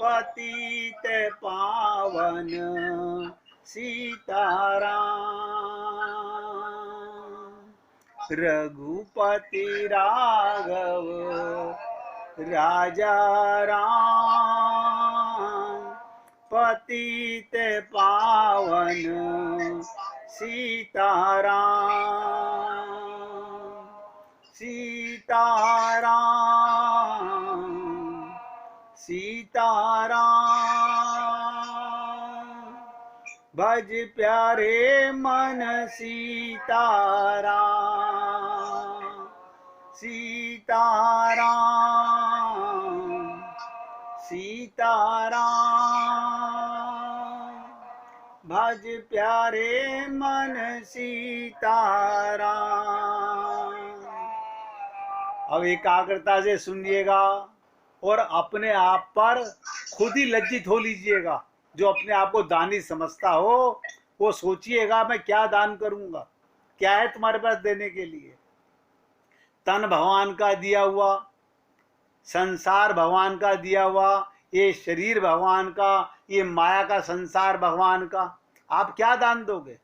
पतित पावन सीताराम। रघुपति राघव राजा राम, पतित पावन सीताराम। सीताराम सीताराम, भज प्यारे मन सीताराम। सीताराम सीताराम, भज प्यारे मन सीताराम। अब एकाग्रता से सुनिएगा और अपने आप पर खुद ही लज्जित हो लीजिएगा। जो अपने आप को दानी समझता हो वो सोचिएगा मैं क्या दान करूंगा, क्या है तुम्हारे पास देने के लिए। तन भगवान का दिया हुआ, संसार भगवान का दिया हुआ, ये शरीर भगवान का, ये माया का संसार भगवान का, आप क्या दान दोगे।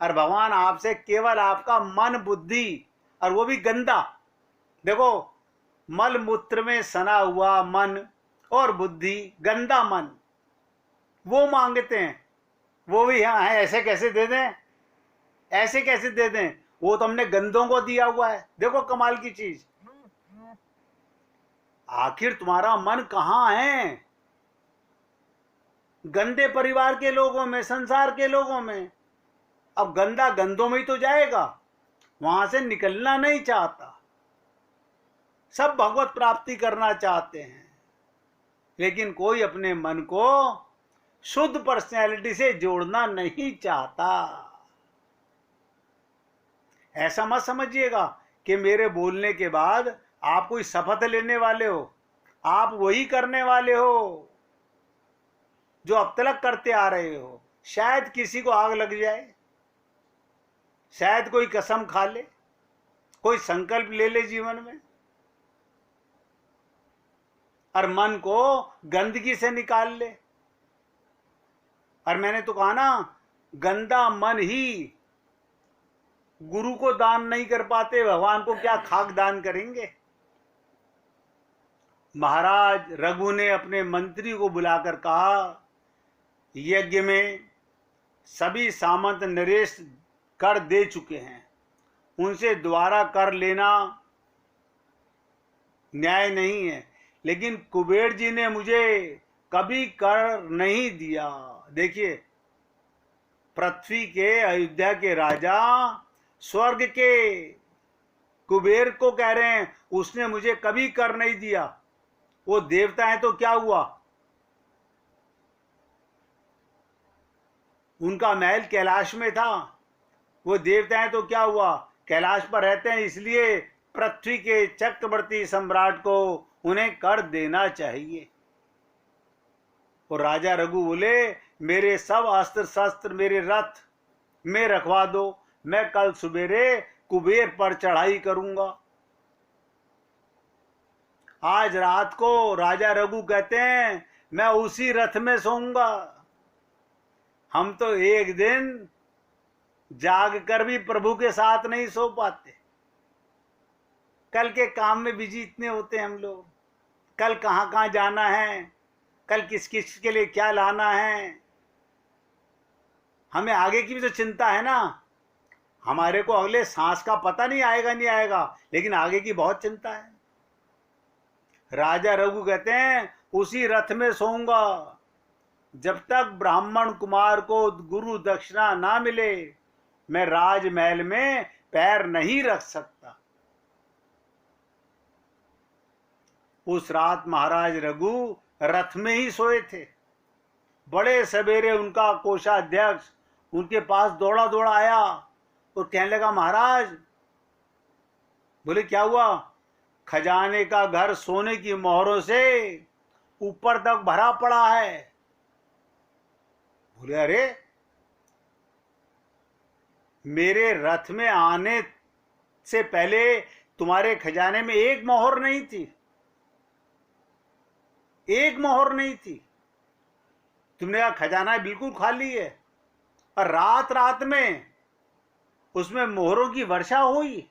और भगवान आपसे केवल आपका मन बुद्धि, और वो भी गंदा, देखो मल मूत्र में सना हुआ मन और बुद्धि, गंदा मन, वो मांगते हैं। वो भी हाँ है, ऐसे कैसे दे दें, ऐसे कैसे दे दें, वो तो हमने गंदों को दिया हुआ है। देखो कमाल की चीज, आखिर तुम्हारा मन कहाँ है, गंदे परिवार के लोगों में, संसार के लोगों में। अब गंदा गंदों में ही तो जाएगा, वहां से निकलना नहीं चाहता। सब भगवत प्राप्ति करना चाहते हैं, लेकिन कोई अपने मन को शुद्ध पर्सनैलिटी से जोड़ना नहीं चाहता। ऐसा मत समझिएगा कि मेरे बोलने के बाद आप कोई शपथ लेने वाले हो, आप वही करने वाले हो जो अब तक करते आ रहे हो। शायद किसी को आग लग जाए, शायद कोई कसम खा ले, कोई संकल्प ले ले जीवन में, और मन को गंदगी से निकाल ले। और मैंने तो कहा ना, गंदा मन ही गुरु को दान नहीं कर पाते, भगवान को क्या खाक दान करेंगे। महाराज रघु ने अपने मंत्री को बुलाकर कहा, यज्ञ में सभी सामंत नरेश कर दे चुके हैं, उनसे द्वारा कर लेना न्याय नहीं है, लेकिन कुबेर जी ने मुझे कभी कर नहीं दिया। देखिए, पृथ्वी के, अयोध्या के राजा, स्वर्ग के कुबेर को कह रहे हैं उसने मुझे कभी कर नहीं दिया। वो देवता है तो क्या हुआ, उनका महल कैलाश में था। वो देवता है तो क्या हुआ, कैलाश पर रहते हैं, इसलिए पृथ्वी के चक्रवर्ती सम्राट को उन्हें कर देना चाहिए। और राजा रघु बोले, मेरे सब अस्त्र शस्त्र मेरे रथ में रखवा दो, मैं कल सवेरे कुबेर पर चढ़ाई करूंगा। आज रात को राजा रघु कहते हैं मैं उसी रथ में सोऊंगा। हम तो एक दिन जाग कर भी प्रभु के साथ नहीं सो पाते, कल के काम में बिजी इतने होते हैं हम लोग। कल कहाँ कहाँ जाना है, कल किस किस के लिए क्या लाना है, हमें आगे की भी तो चिंता है ना। हमारे को अगले सांस का पता नहीं आएगा नहीं आएगा, लेकिन आगे की बहुत चिंता है। राजा रघु कहते हैं उसी रथ में सोऊंगा, जब तक ब्राह्मण कुमार को गुरु दक्षिणा ना मिले मैं राजमहल में पैर नहीं रख सकता। उस रात महाराज रघु रथ में ही सोए थे। बड़े सवेरे उनका कोषाध्यक्ष उनके पास दौड़ा दौड़ा आया और कहने लगा, महाराज। बोले क्या हुआ। खजाने का घर सोने की मोहरों से ऊपर तक भरा पड़ा है। बोले अरे, मेरे रथ में आने से पहले तुम्हारे खजाने में एक मोहर नहीं थी, एक मोहर नहीं थी। तुमने कहा खजाना बिल्कुल खाली है, और रात रात में उसमें मोहरों की वर्षा हुई।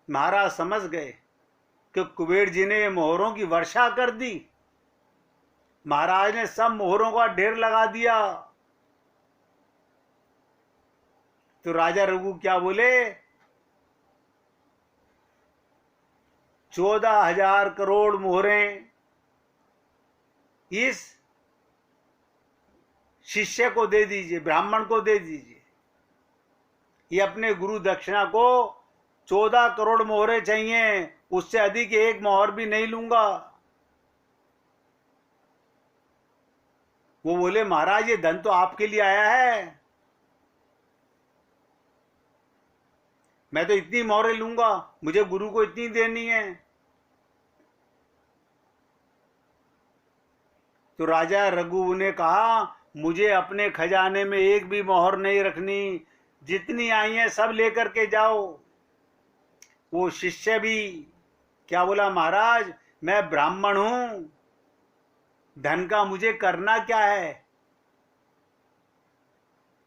महाराज समझ गए कि कुबेर जी ने मोहरों की वर्षा कर दी। महाराज ने सब मोहरों का ढेर लगा दिया। तो राजा रघु क्या बोले, 14,000 करोड़ मोहरें इस शिष्य को दे दीजिए, ब्राह्मण को दे दीजिए। ये अपने गुरु दक्षिणा को 14 करोड़ मोहरें चाहिए, उससे अधिक एक मोहर भी नहीं लूंगा। वो बोले महाराज ये धन तो आपके लिए आया है, मैं तो इतनी मोहरें लूंगा, मुझे गुरु को इतनी देनी है। तो राजा रघु ने कहा मुझे अपने खजाने में एक भी मोहर नहीं रखनी, जितनी आई है सब लेकर के जाओ। वो शिष्य भी क्या बोला, महाराज मैं ब्राह्मण हूं, धन का मुझे करना क्या है,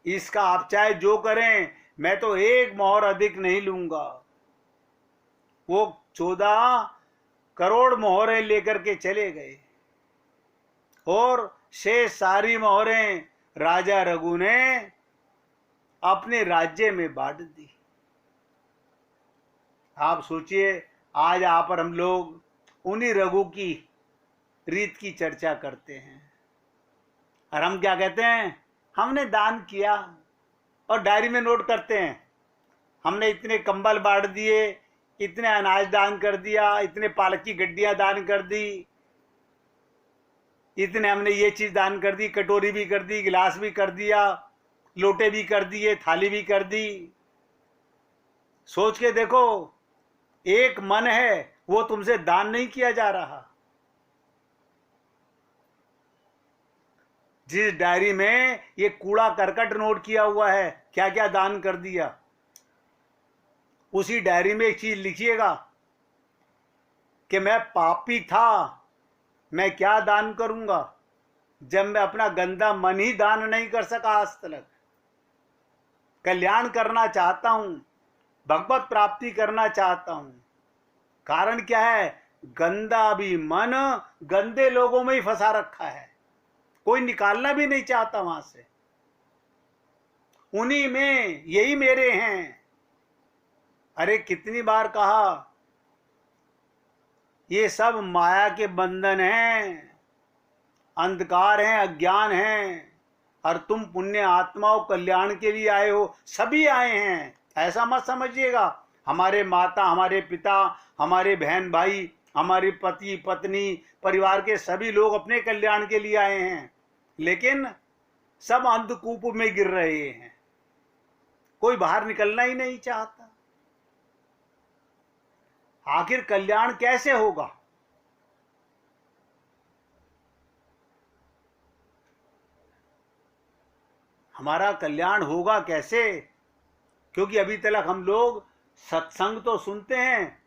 इसका आप चाहे जो करें, मैं तो एक मोहर अधिक नहीं लूंगा। वो 14 करोड़ मोहरें लेकर के चले गए और शेष सारी मोहरें राजा रघु ने अपने राज्य में बांट दी। आप सोचिए आज आप और हम लोग उन्हीं रघु की रीत की चर्चा करते हैं, और हम क्या कहते हैं, हमने दान किया, और डायरी में नोट करते हैं हमने इतने कंबल बांट दिए, इतने अनाज दान कर दिया, इतने पालक की गड्डियां दान कर दी, इतने हमने ये चीज दान कर दी, कटोरी भी कर दी, गिलास भी कर दिया, लोटे भी कर दिए, थाली भी कर दी। सोच के देखो, एक मन है वो तुमसे दान नहीं किया जा रहा। जिस डायरी में ये कूड़ा करकट नोट किया हुआ है क्या क्या दान कर दिया, उसी डायरी में एक चीज लिखिएगा कि मैं पापी था, मैं क्या दान करूंगा, जब मैं अपना गंदा मन ही दान नहीं कर सका आज तक। कल्याण करना चाहता हूं, भगवत प्राप्ति करना चाहता हूं, कारण क्या है, गंदा भी मन गंदे लोगों में ही फंसा रखा है, कोई निकालना भी नहीं चाहता वहां से, उन्हीं में यही मेरे हैं। अरे कितनी बार कहा, ये सब माया के बंधन हैं, अंधकार हैं, अज्ञान हैं, और तुम पुण्य आत्माओं कल्याण के लिए आए हो, सभी आए हैं, ऐसा मत समझिएगा। हमारे माता, हमारे पिता, हमारे बहन भाई, हमारे पति पत्नी, परिवार के सभी लोग अपने कल्याण के लिए आए हैं, लेकिन सब अंधकूप में गिर रहे हैं, कोई बाहर निकलना ही नहीं चाहता। आखिर कल्याण कैसे होगा? हमारा कल्याण होगा कैसे? क्योंकि अभी तक हम लोग सत्संग तो सुनते हैं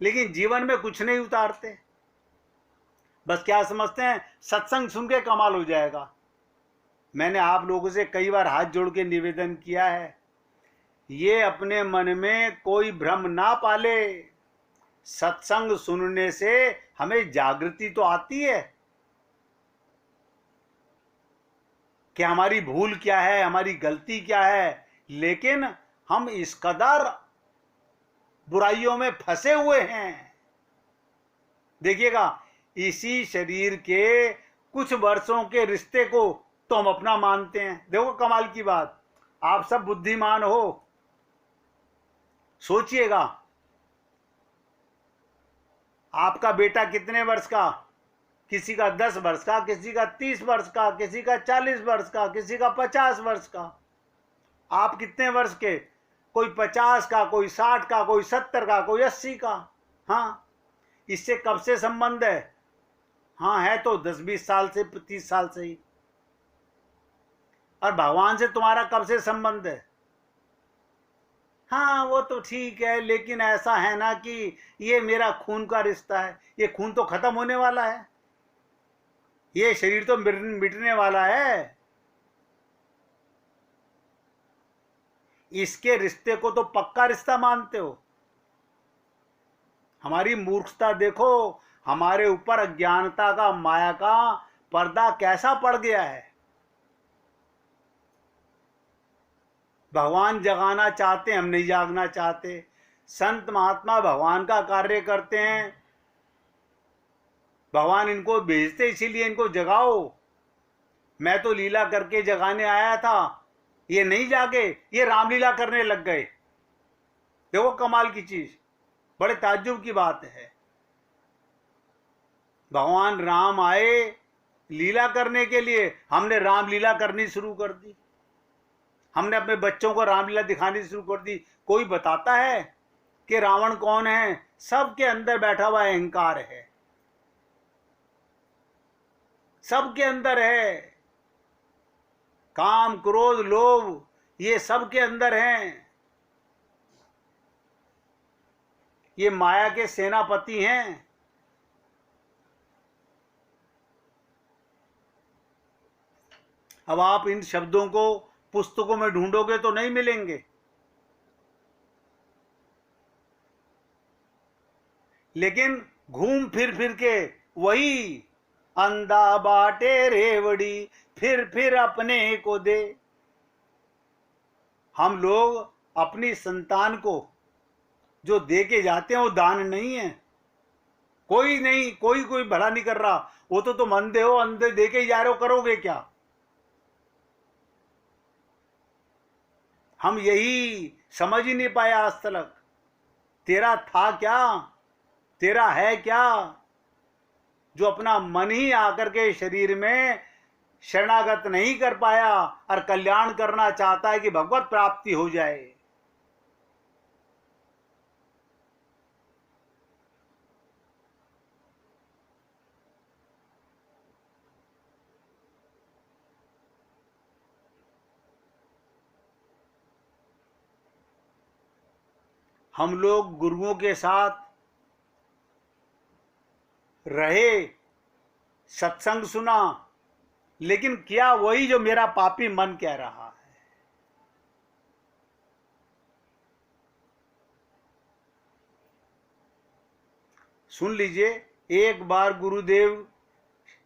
लेकिन जीवन में कुछ नहीं उतारते। बस क्या समझते हैं, सत्संग सुन के कमाल हो जाएगा। मैंने आप लोगों से कई बार हाथ जोड़ के निवेदन किया है, ये अपने मन में कोई भ्रम ना पाले। सत्संग सुनने से हमें जागृति तो आती है कि हमारी भूल क्या है, हमारी गलती क्या है, लेकिन हम इस कदर बुराइयों में फंसे हुए हैं। देखिएगा, इसी शरीर के कुछ वर्षों के रिश्ते को तो हम अपना मानते हैं। देखो कमाल की बात, आप सब बुद्धिमान हो, सोचिएगा आपका बेटा कितने वर्ष का, किसी का 10 वर्ष का, किसी का 30 वर्ष का, किसी का 40 वर्ष का, किसी का 50 वर्ष का। आप कितने वर्ष के, कोई 50 का, कोई 60 का, कोई 70 का, कोई 80 का। हाँ, इससे कब से संबंध है? हाँ है तो 10-20 साल से, 30 साल से ही। और भगवान से तुम्हारा कब से संबंध है? हाँ वो तो ठीक है, लेकिन ऐसा है ना कि ये मेरा खून का रिश्ता है, ये खून तो खत्म होने वाला है, ये शरीर तो मिटने वाला है। इसके रिश्ते को तो पक्का रिश्ता मानते हो। हमारी मूर्खता देखो, हमारे ऊपर अज्ञानता का, माया का पर्दा कैसा पड़ गया है। भगवान जगाना चाहते, हम नहीं जागना चाहते। संत महात्मा भगवान का कार्य करते हैं, भगवान इनको भेजते इसीलिए इनको जगाओ। मैं तो लीला करके जगाने आया था, ये नहीं जागे, ये रामलीला करने लग गए। देखो कमाल की चीज, बड़े ताज्जुब की बात है। भगवान राम आए लीला करने के लिए, हमने रामलीला करनी शुरू कर दी। हमने अपने बच्चों को रामलीला दिखानी शुरू कर दी। कोई बताता है कि रावण कौन है? सबके अंदर बैठा हुआ अहंकार है, सबके अंदर है। काम, क्रोध, लोभ, ये सबके अंदर हैं। ये माया के सेनापति हैं। अब आप इन शब्दों को पुस्तकों में ढूंढोगे तो नहीं मिलेंगे, लेकिन घूम फिर के वही अंधा बाटे रेवड़ी, फिर अपने को दे। हम लोग अपनी संतान को जो दे के जाते हैं वो दान नहीं है। कोई नहीं, कोई भला नहीं कर रहा। वो तो तुम अंधे हो, अंधे दे के जा रहे हो, करोगे क्या? हम यही समझ ही नहीं पाए आज तक। तेरा था क्या, तेरा है क्या, जो अपना मन ही आकर के शरीर में शरणागत नहीं कर पाया और कल्याण करना चाहता है कि भगवत प्राप्ति हो जाए। हम लोग गुरुओं के साथ रहे, सत्संग सुना, लेकिन क्या वही जो मेरा पापी मन कह रहा है। सुन लीजिए, एक बार गुरुदेव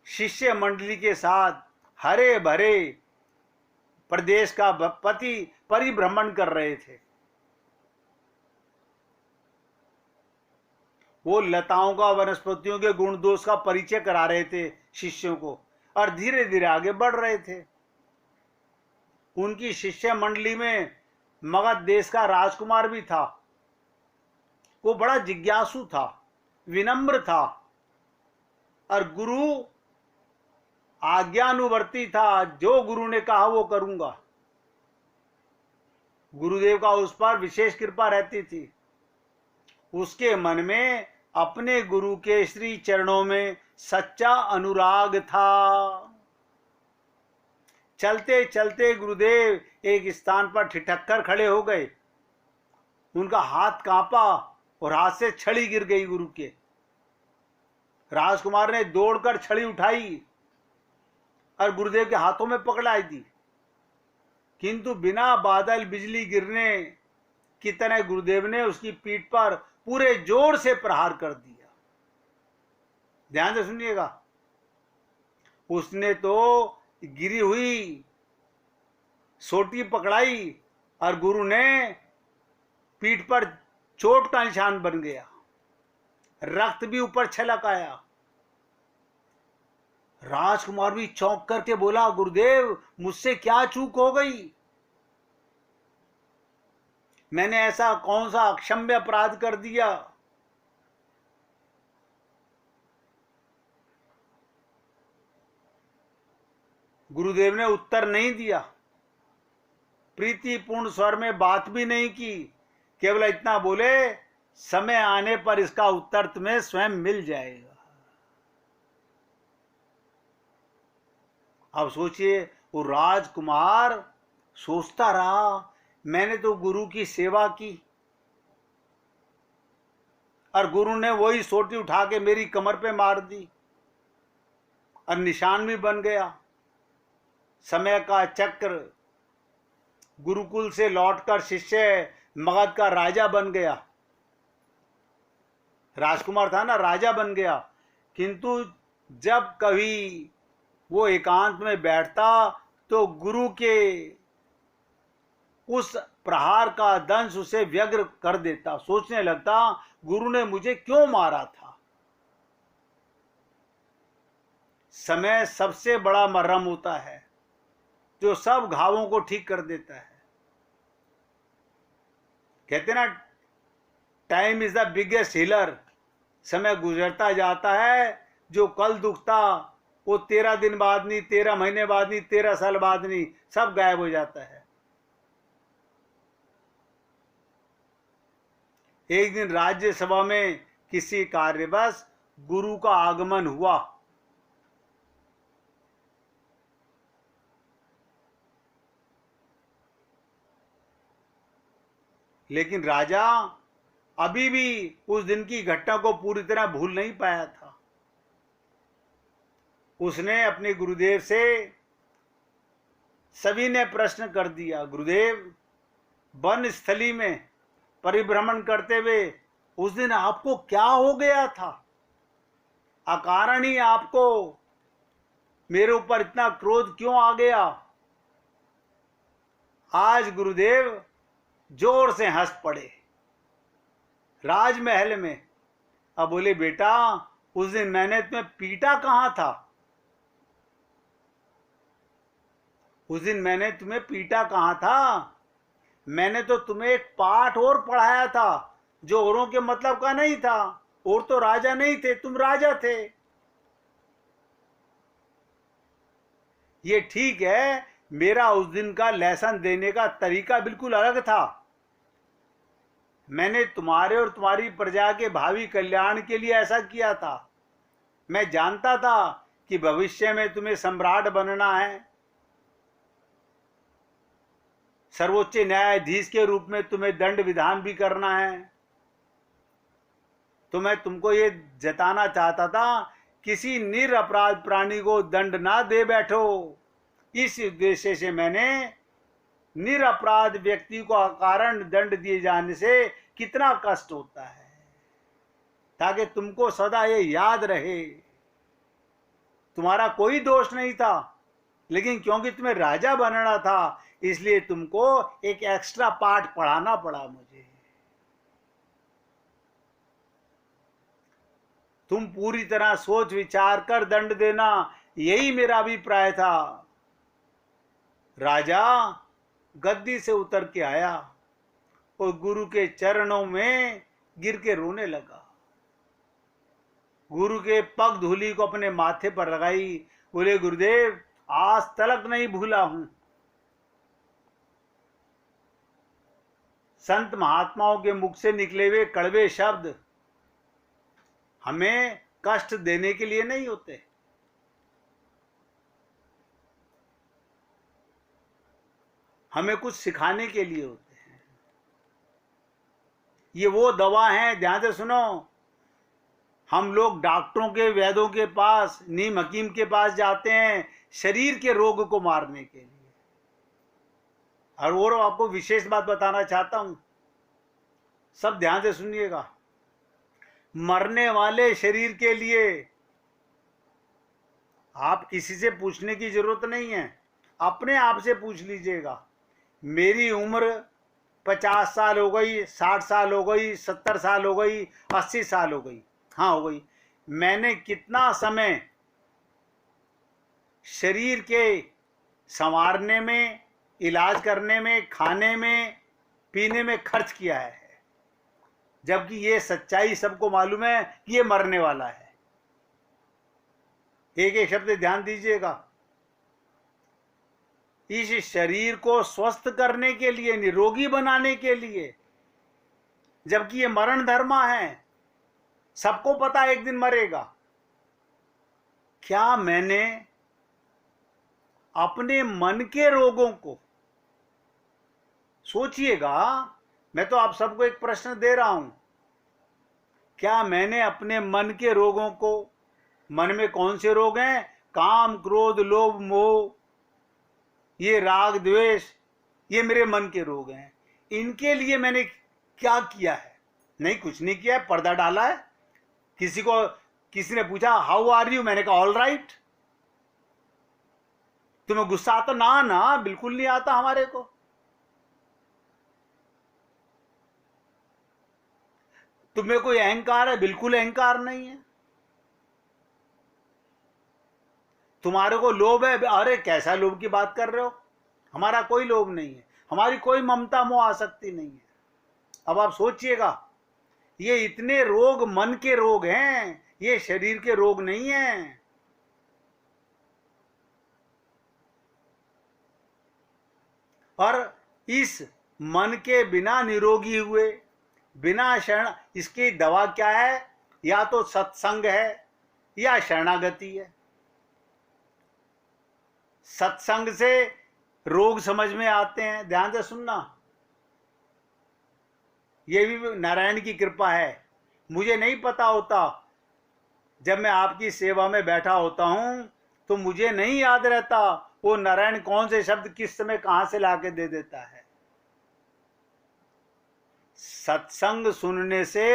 शिष्य मंडली के साथ हरे भरे प्रदेश का परिभ्रमण कर रहे थे। वो लताओं का, वनस्पतियों के गुण दोष का परिचय करा रहे थे शिष्यों को और धीरे धीरे आगे बढ़ रहे थे। उनकी शिष्य मंडली में मगध देश का राजकुमार भी था। वो बड़ा जिज्ञासु था, विनम्र था और गुरु आज्ञानुवर्ती था। जो गुरु ने कहा वो करूंगा। गुरुदेव का उस पर विशेष कृपा रहती थी। उसके मन में अपने गुरु के श्री चरणों में सच्चा अनुराग था। चलते चलते गुरुदेव एक स्थान पर ठिठक कर खड़े हो गए। उनका हाथ कांपा और हाथ से छड़ी गिर गई गुरु के। राजकुमार ने दौड़कर छड़ी उठाई और गुरुदेव के हाथों में पकड़ाई दी, किंतु बिना बादल बिजली गिरने की तरह गुरुदेव ने उसकी पीठ पर पूरे जोर से प्रहार कर दिया। ध्यान से सुनिएगा। उसने तो गिरी हुई सोटी पकड़ाई और गुरु ने पीठ पर चोट का निशान बन गया। रक्त भी ऊपर छलक आया। राजकुमार भी चौंक करके बोला, गुरुदेव मुझसे क्या चूक हो गई? मैंने ऐसा कौन सा अक्षम्य अपराध कर दिया? गुरुदेव ने उत्तर नहीं दिया, प्रीतिपूर्ण स्वर में बात भी नहीं की, केवल इतना बोले, समय आने पर इसका उत्तर तुम्हें स्वयं मिल जाएगा। अब सोचिए, वो राजकुमार सोचता रहा, मैंने तो गुरु की सेवा की और गुरु ने वही सोटी उठा के मेरी कमर पे मार दी और निशान भी बन गया। समय का चक्र, गुरुकुल से लौटकर शिष्य मगध का राजा बन गया। राजकुमार था ना, राजा बन गया। किंतु जब कभी वो एकांत में बैठता तो गुरु के उस प्रहार का दंश उसे व्यग्र कर देता। सोचने लगता, गुरु ने मुझे क्यों मारा था। समय सबसे बड़ा मरहम होता है जो सब घावों को ठीक कर देता है। कहते ना, time is the biggest healer. समय गुजरता जाता है, जो कल दुखता वो 13 दिन बाद नहीं, 13 महीने बाद नहीं, 13 साल बाद नहीं, सब गायब हो जाता है। एक दिन राज्यसभा में किसी कार्यवश गुरु का आगमन हुआ। लेकिन राजा अभी भी उस दिन की घटना को पूरी तरह भूल नहीं पाया था। उसने अपने गुरुदेव से, सभी ने प्रश्न कर दिया, गुरुदेव, वन स्थली में परिभ्रमण करते हुए उस दिन आपको क्या हो गया था? अकारण ही आपको मेरे ऊपर इतना क्रोध क्यों आ गया? आज गुरुदेव जोर से हंस पड़े राजमहल में। अब बोले, बेटा, उस दिन मैंने तुम्हें पीटा कहां था? उस दिन मैंने तुम्हें पीटा कहां था? मैंने तो तुम्हें एक पाठ और पढ़ाया था जो औरों के मतलब का नहीं था। और तो राजा नहीं थे, तुम राजा थे। ये ठीक है, मेरा उस दिन का लेसन देने का तरीका बिल्कुल अलग था। मैंने तुम्हारे और तुम्हारी प्रजा के भावी कल्याण के लिए ऐसा किया था। मैं जानता था कि भविष्य में तुम्हें सम्राट बनना है, सर्वोच्च न्यायाधीश के रूप में तुम्हें दंड विधान भी करना है। तो मैं तुमको ये जताना चाहता था, किसी निरपराध प्राणी को दंड ना दे बैठो। इस उद्देश्य से मैंने निरपराध व्यक्ति को अकारण दंड दिए जाने से कितना कष्ट होता है, ताकि तुमको सदा ये याद रहे तुम्हारा कोई दोष नहीं था, लेकिन क्योंकि तुम्हें राजा बनना था इसलिए तुमको एक एक्स्ट्रा पाठ पढ़ाना पड़ा मुझे। तुम पूरी तरह सोच विचार कर दंड देना, यही मेरा अभिप्राय था। राजा गद्दी से उतर के आया और गुरु के चरणों में गिर के रोने लगा। गुरु के पग धूली को अपने माथे पर लगाई। बोले, गुरुदेव, आज तलक नहीं भूला हूं। संत महात्माओं के मुख से निकले हुए कड़वे शब्द हमें कष्ट देने के लिए नहीं होते, हमें कुछ सिखाने के लिए होते हैं। ये वो दवा है, ध्यान से सुनो। हम लोग डॉक्टरों के, वैद्यों के पास, नीम हकीम के पास जाते हैं शरीर के रोग को मारने के लिए। और आपको विशेष बात बताना चाहता हूं, सब ध्यान से सुनिएगा। मरने वाले शरीर के लिए आप किसी से पूछने की जरूरत नहीं है, अपने आप से पूछ लीजिएगा। मेरी उम्र 50 साल हो गई, 60 साल हो गई, 70 साल हो गई, 80 साल हो गई, हाँ हो गई। मैंने कितना समय शरीर के संवारने में, इलाज करने में, खाने में, पीने में खर्च किया है, जबकि ये सच्चाई सबको मालूम है कि ये मरने वाला है। एक एक शब्द ध्यान दीजिएगा। इस शरीर को स्वस्थ करने के लिए, निरोगी बनाने के लिए, जबकि ये मरण धर्मा है, सबको पता एक दिन मरेगा। क्या मैंने अपने मन के रोगों को, सोचिएगा, मैं तो आप सबको एक प्रश्न दे रहा हूं, क्या मैंने अपने मन के रोगों को, मन में कौन से रोग हैं? काम क्रोध लोभ मोह, ये राग द्वेष, ये मेरे मन के रोग हैं। इनके लिए मैंने क्या किया है? नहीं, कुछ नहीं किया है, पर्दा डाला है। किसी ने पूछा हाउ आर यू, मैंने कहा ऑल राइट। तुम्हें गुस्सा आता? ना ना, बिल्कुल नहीं आता हमारे को। तुम्हें कोई अहंकार है? बिल्कुल अहंकार नहीं है। तुम्हारे को लोभ है? अरे कैसा लोभ की बात कर रहे हो? हमारा कोई लोभ नहीं है, हमारी कोई ममता मोह आसक्ति नहीं है। अब आप सोचिएगा, ये इतने रोग मन के रोग हैं, ये शरीर के रोग नहीं हैं। और इस मन के बिना निरोगी हुए, बिना शरण, इसकी दवा क्या है? या तो सत्संग है या शरणागति है। सत्संग से रोग समझ में आते हैं। ध्यान से सुनना, ये भी नारायण की कृपा है। मुझे नहीं पता होता, जब मैं आपकी सेवा में बैठा होता हूं तो मुझे नहीं याद रहता वो नारायण कौन से शब्द किस समय कहां से लाके दे देता है। सत्संग सुनने से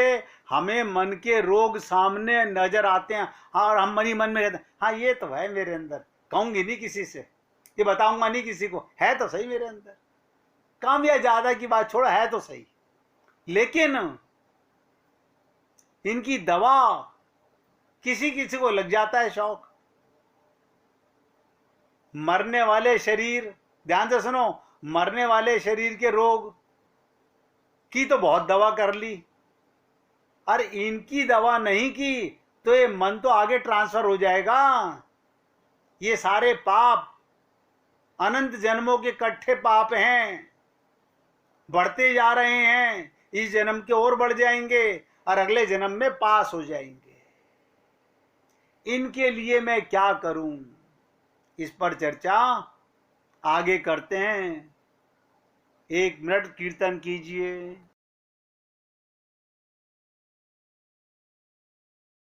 हमें मन के रोग सामने नजर आते हैं। हाँ, और हम मन ही मन में कहते हैं हाँ ये तो है मेरे अंदर, कहूंगी नहीं किसी से, ये बताऊंगा नहीं किसी को, है तो सही मेरे अंदर। कम या ज्यादा की बात छोड़ो, है तो सही। लेकिन इनकी दवा किसी किसी को लग जाता है शौक। मरने वाले शरीर, ध्यान से सुनो, मरने वाले शरीर के रोग की तो बहुत दवा कर ली, और इनकी दवा नहीं की तो ये मन तो आगे ट्रांसफर हो जाएगा। ये सारे पाप अनंत जन्मों के इकट्ठे पाप हैं, बढ़ते जा रहे हैं, इस जन्म के और बढ़ जाएंगे और अगले जन्म में पास हो जाएंगे। इनके लिए मैं क्या करूं, इस पर चर्चा आगे करते हैं। 1 मिनट कीर्तन कीजिए।